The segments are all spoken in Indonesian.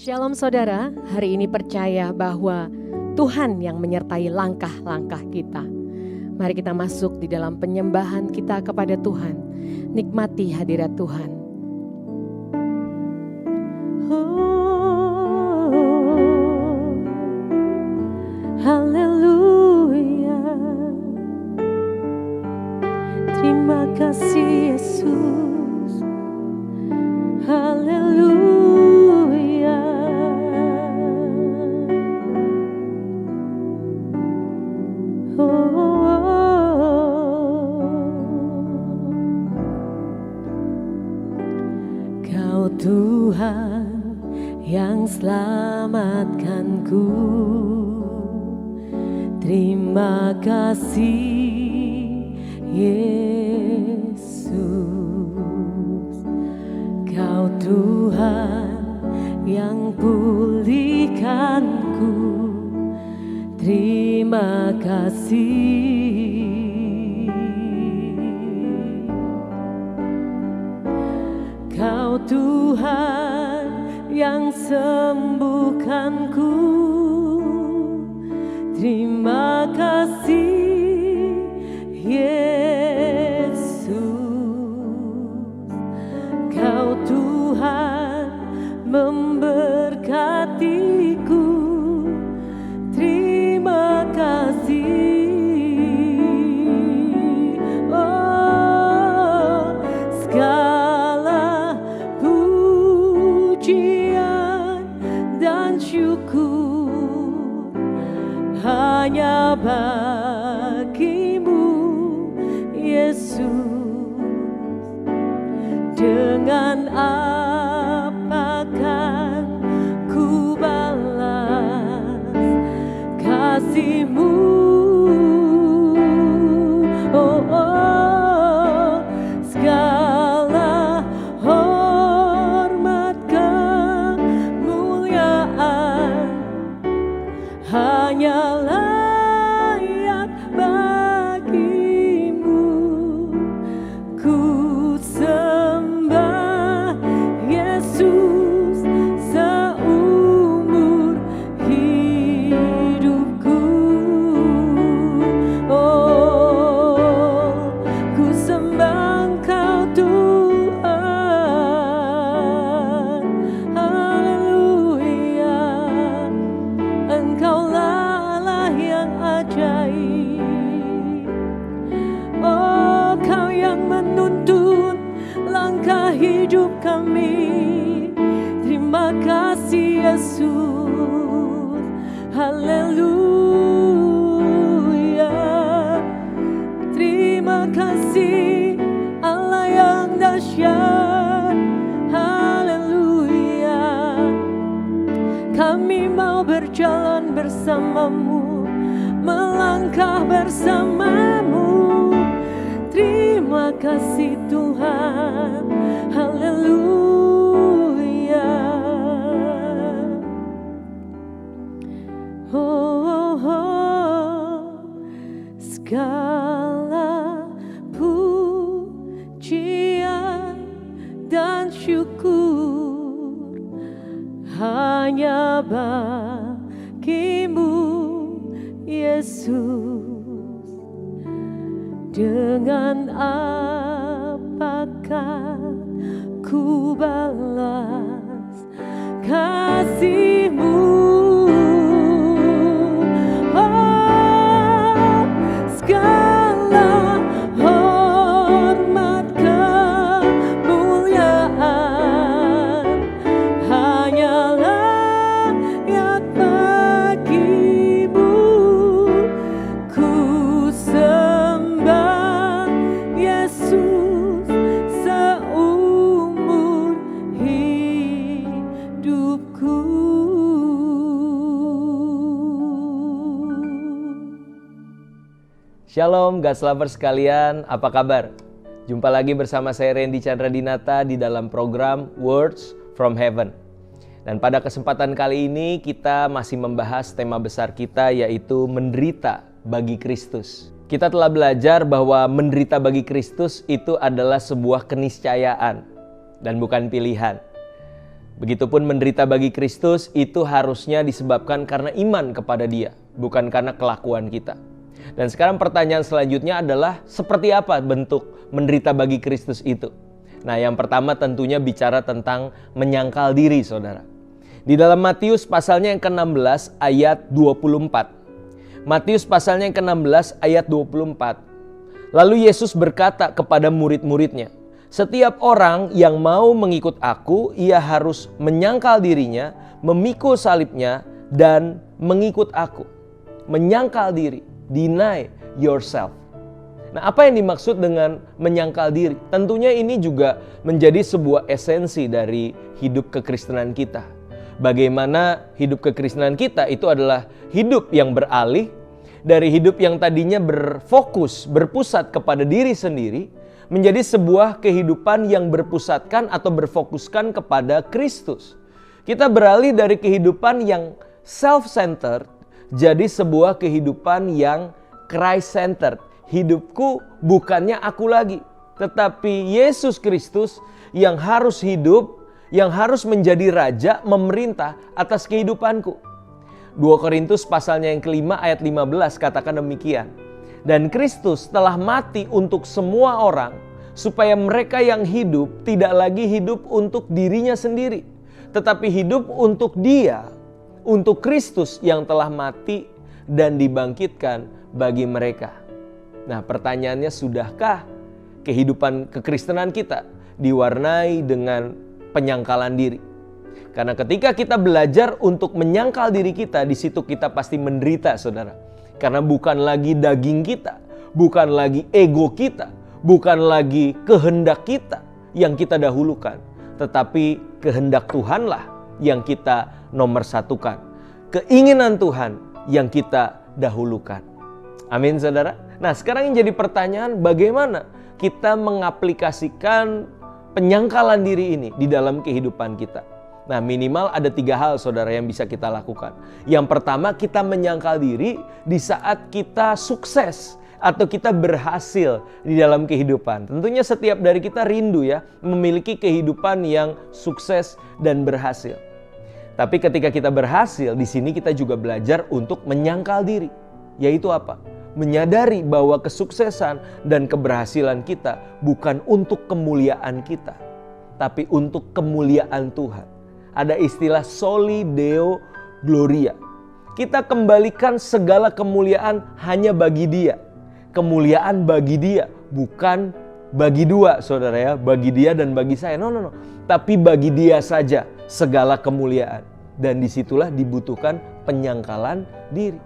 Shalom saudara, hari ini percaya bahwa Tuhan yang menyertai langkah-langkah kita. Mari kita masuk di dalam penyembahan kita kepada Tuhan. Nikmati hadirat Tuhan. Haleluya. Terima kasih Yesus. Haleluya. Kau Tuhan yang selamatkanku. Terima kasih Yesus. Kau Tuhan yang pulihkanku. Terima kasih. Kau Tuhan yang sembuhkanku. Terima kasih Yesus. Kau Tuhan memberkatiku. Terima kasih. Oh, segala pujian dan syukur hanya bagimu Yesus. Dengan apa kan ku balas kasih-Mu? Oh, oh, segala hormat kemuliaan hanya layak bagimu. Ku sembah hidup kami. Terima kasih Yesus, haleluya. Terima kasih Allah yang dahsyat, haleluya. Kami mau berjalan bersamamu, melangkah bersamamu. Terima kasih Tuhan, haleluya. Oh, oh, oh. Segala pujian dan syukur hanya bagimu Yesus. Dengan apakah ku balas kasih-Mu? Oh, segala hormat kemuliaan hanyalah layak bagi-Mu. Ku sembah Yesus seumur hidupku. Shalom God's Lovers sekalian, apa kabar? Jumpa lagi bersama saya Randy Chandra Dinata di dalam program Words from Heaven. Dan pada kesempatan kali ini kita masih membahas tema besar kita, yaitu menderita bagi Kristus. Kita telah belajar bahwa menderita bagi Kristus itu adalah sebuah keniscayaan dan bukan pilihan. Begitupun menderita bagi Kristus itu harusnya disebabkan karena iman kepada Dia, bukan karena kelakuan kita. Dan sekarang pertanyaan selanjutnya adalah seperti apa bentuk menderita bagi Kristus itu? Nah, yang pertama tentunya bicara tentang menyangkal diri, saudara. Di dalam Matius pasalnya yang ke-16 ayat 24. Matius pasalnya yang ke-16 ayat 24. Lalu Yesus berkata kepada murid-muridnya, "Setiap orang yang mau mengikut aku, ia harus menyangkal dirinya, memikul salibnya, dan mengikut aku." Menyangkal diri. Deny yourself. Nah, apa yang dimaksud dengan menyangkal diri? Tentunya ini juga menjadi sebuah esensi dari hidup kekristenan kita. Bagaimana hidup kekristenan kita itu adalah hidup yang beralih dari hidup yang tadinya berfokus, berpusat kepada diri sendiri, menjadi sebuah kehidupan yang berpusatkan atau berfokuskan kepada Kristus. Kita beralih dari kehidupan yang self-centered jadi sebuah kehidupan yang Christ-centered. Hidupku bukannya aku lagi, tetapi Yesus Kristus yang harus hidup, yang harus menjadi raja, memerintah atas kehidupanku. 2 Korintus pasalnya yang ke-5 ayat 15 katakan demikian. Dan Kristus telah mati untuk semua orang, supaya mereka yang hidup tidak lagi hidup untuk dirinya sendiri, tetapi hidup untuk Dia, untuk Kristus yang telah mati dan dibangkitkan bagi mereka. Nah, pertanyaannya, sudahkah kehidupan kekristenan kita diwarnai dengan penyangkalan diri? Karena ketika kita belajar untuk menyangkal diri kita, di situ kita pasti menderita, saudara. Karena bukan lagi daging kita, bukan lagi ego kita, bukan lagi kehendak kita yang kita dahulukan, tetapi kehendak Tuhanlah yang kita nomor satukan. Keinginan Tuhan yang kita dahulukan. Amin, saudara. Nah, sekarang yang jadi pertanyaan, bagaimana kita mengaplikasikan penyangkalan diri ini di dalam kehidupan kita? Nah, minimal ada 3 hal, saudara, yang bisa kita lakukan. Yang pertama, kita menyangkal diri di saat kita sukses atau kita berhasil di dalam kehidupan. Tentunya setiap dari kita rindu ya, memiliki kehidupan yang sukses dan berhasil. Tapi ketika kita berhasil, di sini kita juga belajar untuk menyangkal diri. Yaitu apa? Menyadari bahwa kesuksesan dan keberhasilan kita bukan untuk kemuliaan kita, tapi untuk kemuliaan Tuhan. Ada istilah soli deo gloria. Kita kembalikan segala kemuliaan hanya bagi Dia. Kemuliaan bagi Dia, bukan bagi dua, saudara ya, bagi dia dan bagi saya. No. Tapi bagi dia saja segala kemuliaan. Dan disitulah dibutuhkan penyangkalan diri.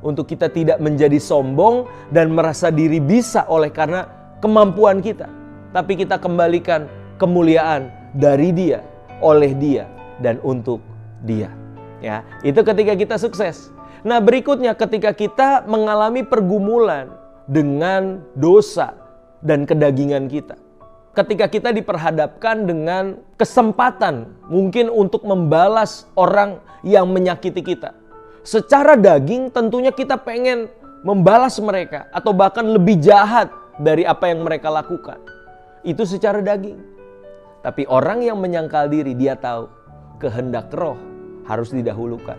Untuk kita tidak menjadi sombong dan merasa diri bisa oleh karena kemampuan kita. Tapi kita kembalikan kemuliaan dari dia, oleh dia, dan untuk dia. Ya, itu ketika kita sukses. Nah, berikutnya ketika kita mengalami pergumulan dengan dosa dan kedagingan kita. Ketika kita diperhadapkan dengan kesempatan mungkin untuk membalas orang yang menyakiti kita. Secara daging tentunya kita pengen membalas mereka atau bahkan lebih jahat dari apa yang mereka lakukan. Itu secara daging. Tapi orang yang menyangkal diri, dia tahu kehendak roh harus didahulukan.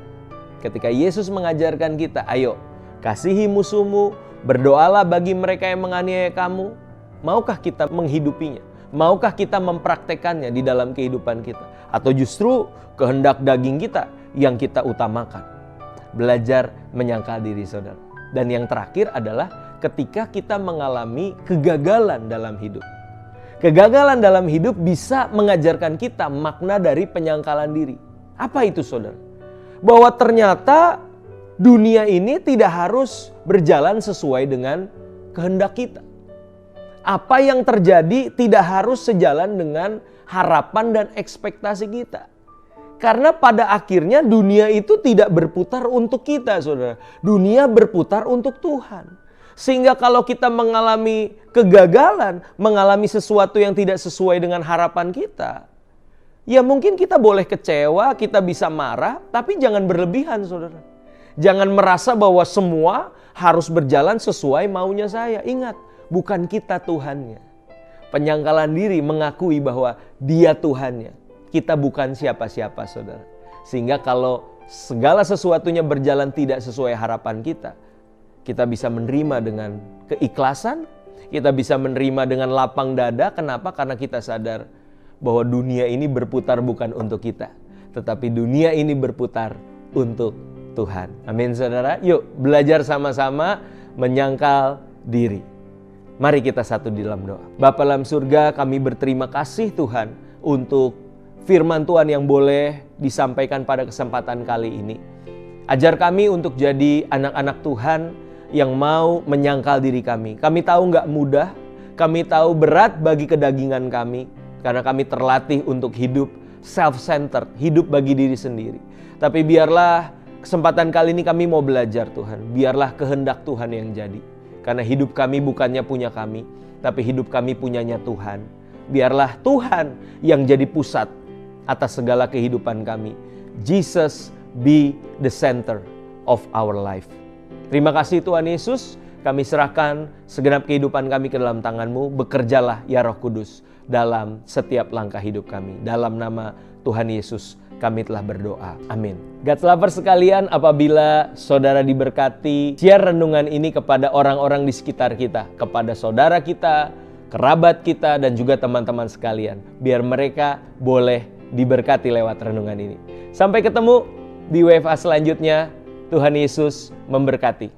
Ketika Yesus mengajarkan kita, ayo kasihi musuhmu, berdoalah bagi mereka yang menganiaya kamu. Maukah kita menghidupinya? Maukah kita mempraktekannya di dalam kehidupan kita? Atau justru kehendak daging kita yang kita utamakan? Belajar menyangkal diri, saudara. Dan yang terakhir adalah ketika kita mengalami kegagalan dalam hidup. Kegagalan dalam hidup bisa mengajarkan kita makna dari penyangkalan diri. Apa itu, saudara? Bahwa ternyata dunia ini tidak harus berjalan sesuai dengan kehendak kita. Apa yang terjadi tidak harus sejalan dengan harapan dan ekspektasi kita. Karena pada akhirnya dunia itu tidak berputar untuk kita, saudara. Dunia berputar untuk Tuhan. Sehingga kalau kita mengalami kegagalan, mengalami sesuatu yang tidak sesuai dengan harapan kita, ya mungkin kita boleh kecewa, kita bisa marah, tapi jangan berlebihan, saudara. Jangan merasa bahwa semua harus berjalan sesuai maunya saya. Ingat, bukan kita Tuhannya. Penyangkalan diri mengakui bahwa Dia Tuhannya. Kita bukan siapa-siapa, saudara. Sehingga kalau segala sesuatunya berjalan tidak sesuai harapan kita bisa menerima dengan keikhlasan, kita bisa menerima dengan lapang dada. Kenapa? Karena kita sadar bahwa dunia ini berputar bukan untuk kita, tetapi dunia ini berputar untuk Tuhan. Amin, saudara. Yuk belajar sama-sama menyangkal diri. Mari kita satu di dalam doa. Bapa dalam surga, kami berterima kasih Tuhan untuk firman Tuhan yang boleh disampaikan pada kesempatan kali ini. Ajar kami untuk jadi anak-anak Tuhan yang mau menyangkal diri kami. Kami tahu nggak mudah, kami tahu berat bagi kedagingan kami, karena kami terlatih untuk hidup self-centered, hidup bagi diri sendiri. Tapi biarlah kesempatan kali ini kami mau belajar, Tuhan. Biarlah kehendak Tuhan yang jadi. Karena hidup kami bukannya punya kami, tapi hidup kami punyanya Tuhan. Biarlah Tuhan yang jadi pusat atas segala kehidupan kami. Jesus be the center of our life. Terima kasih Tuhan Yesus. Kami serahkan segenap kehidupan kami ke dalam tangan-Mu. Bekerjalah ya Roh Kudus dalam setiap langkah hidup kami. Dalam nama Tuhan Yesus kami telah berdoa. Amin. God's lovers sekalian, apabila saudara diberkati, share renungan ini kepada orang-orang di sekitar kita, kepada saudara kita, kerabat kita, dan juga teman-teman sekalian. Biar mereka boleh diberkati lewat renungan ini. Sampai ketemu di WFA selanjutnya. Tuhan Yesus memberkati.